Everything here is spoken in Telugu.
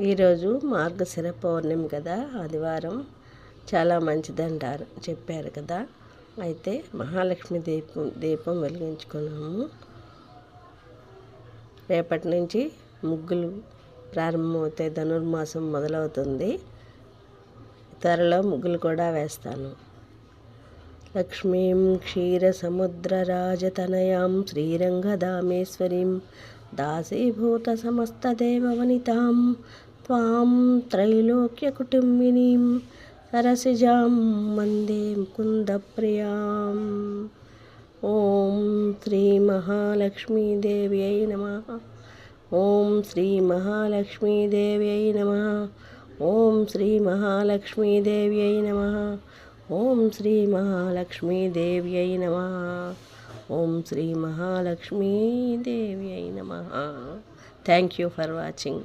ఈరోజు మార్గశిర పౌర్ణమి కదా, ఆదివారం. చాలా మంచిదంటారు, చెప్పారు కదా. అయితే మహాలక్ష్మి దీపం వెలిగించుకున్నాము. రేపటి నుంచి ముగ్గులు ప్రారంభమవుతాయి. ధనుర్మాసం మొదలవుతుంది. త్వరలో ముగ్గులు కూడా వేస్తాను. లక్ష్మీం క్షీరసముద్రరాజతనయాం శ్రీరంగధామేశ్వరీం దాసీభూత సమస్తదేవవనితాం త్వాం త్రైలోక్యకుటుంబినీం సరసిజాం వందే ముకుందప్రియాం. ఓం శ్రీ మహాలక్ష్మీదేవ్యై నమః. ఓం శ్రీ మహాలక్ష్మీదేవ్యై నమః. ఓం శ్రీ మహాలక్ష్మీదేవ్యై నమః. ఓం శ్రీ మహాలక్ష్మీదేవ్యై నమః. ఓం శ్రీ మహాలక్ష్మీదేవ్యై నమః. Thank you for watching.